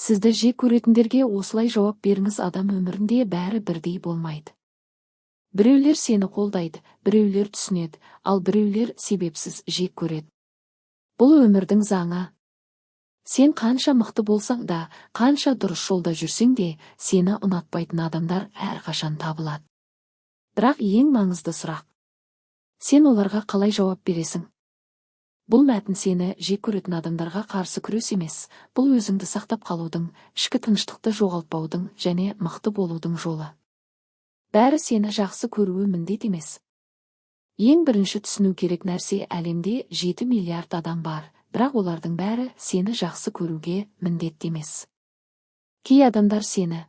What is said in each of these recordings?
Сізді жек көретіндерге осылай жауап беріңіз: адам өмірінде бәрі бірдей болмайды. Біреулер сені қолдайды, біреулер түсінеді, ал біреулер себепсіз жек көреді. Бұл өмірдің заңы. Сен қанша мықты болсаң да, қанша дұрыс жолда жүрсең де, сені ұнатпайтын адамдар әрқашан табылады. Бірақ ең маңызды сұрақ: сен оларға қалай жауап бересің? Бұл мәтін сені жек көретін адамдарға қарсы күрес емес, бұл өзіңді сақтап қалудың, ішкі тыныштықты жоғалтпаудың және мықты болудың жолы. Бәрі сені жақсы көруі міндет емес. Ең бірінші түсіну керек нәрсе: әлемде 7 миллиард адам бар, бірақ олардың бәрі сені жақсы көруге міндетті емес. Кей адамдар сені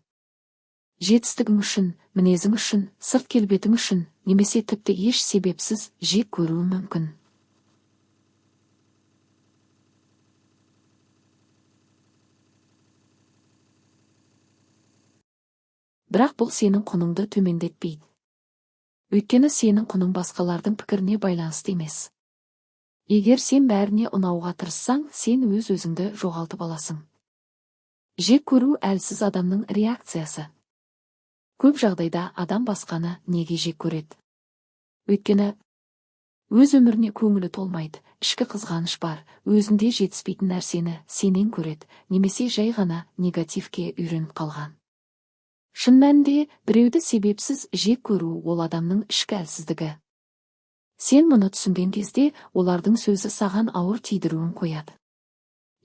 жетістігің үшін, мінезің үшін, сырт келбетің үшін, немесе тіпті еш себепсіз жек көруі мүмкін. Бірақ бұл сенің құныңды төмендетпейді. Өйткені сенің құның басқалардың пікіріне байланысты емес. Егер сен бәріне ұнауға тырыссаң, сен өз-өзіңді жоғалтып аласың. Жек көру әлсіз адамның реакциясы. Көп жағдайда адам басқаны неге жек көреді? Өйткені өз өміріне көңілі толмайды, ішкі қызғаныш бар, өзінде жетіспейтін нәрсені сенен көреді, немесе жай ғана негативке үйреніп қалған. Шын мәнінде біреуді себепсіз жек көру ол адамның ішкі әлсіздігі. Сен мұны түсінген кезде олардың сөзі саған ауыр тидіруін қояды.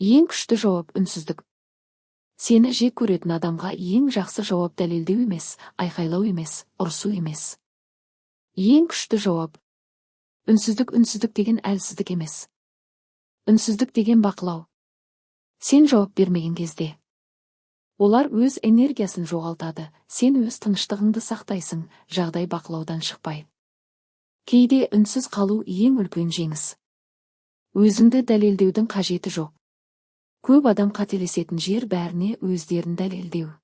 Ең күшті жауап үнсіздік. Сені жек көретін адамға ең жақсы жауап дәлелдеу емес, айқайлау емес, ұрсу емес. Ең күшті жауап үнсіздік. Үнсіздік деген әлсіздік емес. Үнсіздік деген бақылау. Сен жауап бермеген кезде олар өз энергиясын жоғалтады, сен өз тыныштығыңды сақтайсың, жағдай бақылаудан шықпайды. Кейде үнсіз қалу ең үлкен жеңіс. Өзіңді дәлелдеудің қажеті жоқ. Көп адам қателесетін жер бәріне өздерін дәлелдеу.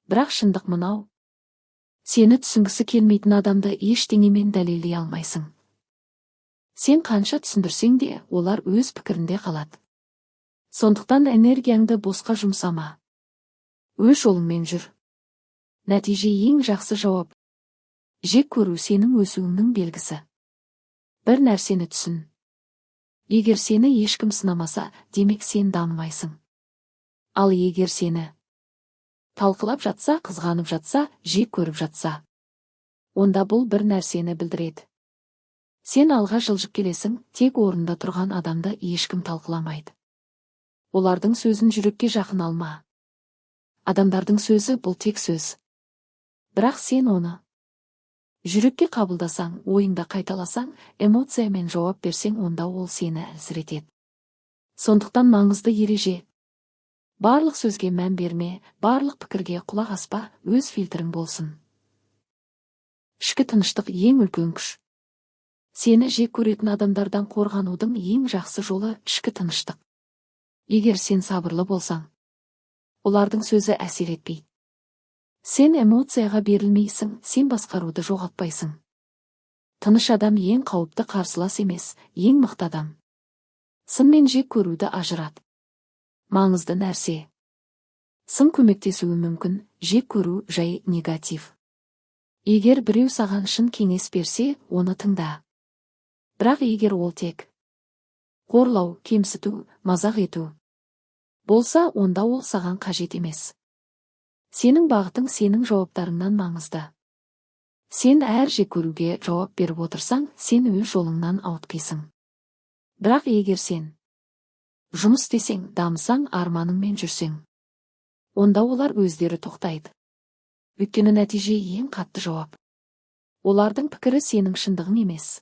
Бірақ шындық мынау: сені түсінгісі келмейтін адамды ештеңемен дәлелдей алмайсың. Сен қанша түсіндірсең де, олар өз пікірінде қалады. Сондықтан энергияңды босқа жұмсама. Өз жолыңмен жүр. Нәтиже ең жақсы жауап. Жек көру сенің өсуіңнің белгісі. Бір нәрсені түсін: егер сені ешкім сынамаса, демек сен дамымайсың. Ал егер сені талқылап жатса, қызғанып жатса, жек көріп жатса, онда бұл бір нәрсені білдіреді: сен алға жылжып келесің, тек орында тұрған адамды ешкім талқыламайды. Олардың сөзін жүрекке жақын алма. Адамдардың сөзі бұл тек сөз. Бірақ сен оны жүрекке қабылдасаң, ойыңда қайталасаң, эмоциямен жауап берсең, онда ол сені әлсіретеді. Сондықтан маңызды ереже: барлық сөзге мән берме, барлық пікірге құлақ аспа, өз фильтрің болсын. Ішкі тыныштық ең үлкен күш. Сені жек көретін адамдардан қорғанудың ең жақсы жолы ішкі тыныштық. Егер сен сабырлы болсаң, олардың сөзі әсер етпейді. Сен эмоцияға берілмейсің, сен басқаруды жоғалтпайсың. Тыныш адам ең қауіпті қарсылас емес, ең мықты адам. Сын мен жек көруді ажырат. Маңызды нәрсе: сын көмектесуі мүмкін, жек көру жай негатив. Егер біреу саған шын кеңес берсе, оны тыңда. Бірақ егер ол тек қорлау, кемсіту, мазақ ету болса, онда ол саған қажет емес. Сенің бағытың сенің жауаптарыңнан маңызды. Сен әр жек көруге жауап беріп отырсаң, сен өз жолыңнан ауытқисың. Бірақ егер сен жұмыс істесең, дамысаң, арманыңмен жүрсең, онда олар өздері тоқтайды. Өйткені нәтиже ең қатты жауап. Олардың пікірі сенің шындығың емес.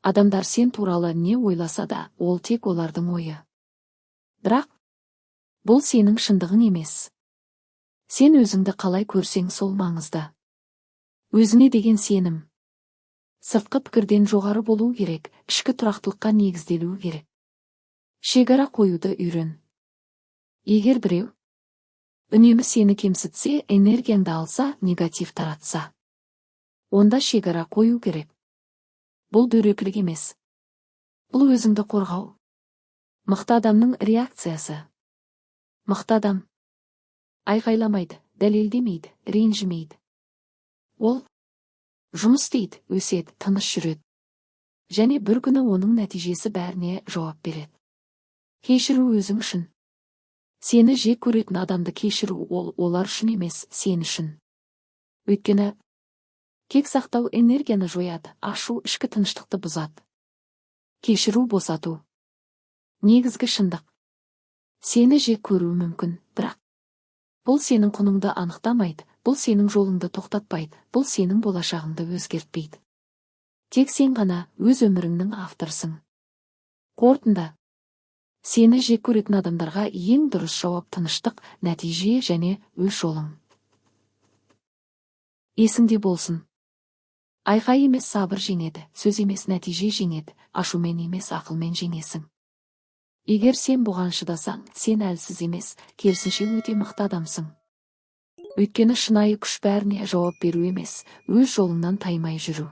Адамдар сен туралы не ойласа да, ол тек олардың ойы. Бірақ бұл сенің шындығың емес. Сен өзіңді қалай көрсең, сол маңызды. Өзіне деген сенім сыртқы пікірден жоғары болу керек, ішкі тұрақтылыққа негізделу керек. Шекара қоюды үйрен. Егер біреу үнемі сені кемсітсе, энергияңды алса, негатив таратса, онда шекара қою керек. Бұл дөрекілік емес. Бұл өзіңді қорғау. Мықты адамның реакциясы. Мықты адам айқайламайды, дәлелдемейді, ренжімейді. Ол жұмыс істейді, өседі, тыныш жүреді. Және бір күні оның нәтижесі бәріне жауап береді. Кешіру өзің үшін. Сені жек көретін адамды кешіру олар үшін емес, сен үшін. Өйткені кек сақтау энергияны жояды, ашу ішкі тыныштықты бұзады. Кешіру босату. Негізгі шындық. Сені жек көруі мүмкін, бірақ бұл сенің құныңды анықтамайды, бұл сенің жолыңды тоқтатпайды, бұл сенің болашағыңды өзгертпейді. Тек сен ғана өз өміріңнің авторсың. Қорытынды. Сені жек көретін адамдарға ең дұрыс жауап тыныштық, нәтиже және өз жолың. Есіңде болсын. Айқай емес сабыр жеңеді, сөз емес нәтиже жеңеді, ашумен емес ақылмен жеңесің. Егер сен бұған шыдасаң, сен әлсіз емес, керісінше өте мықты адамсың. Өйткені шынайы күш бәріне жауап беру емес, өз жолыңнан таймай жүру.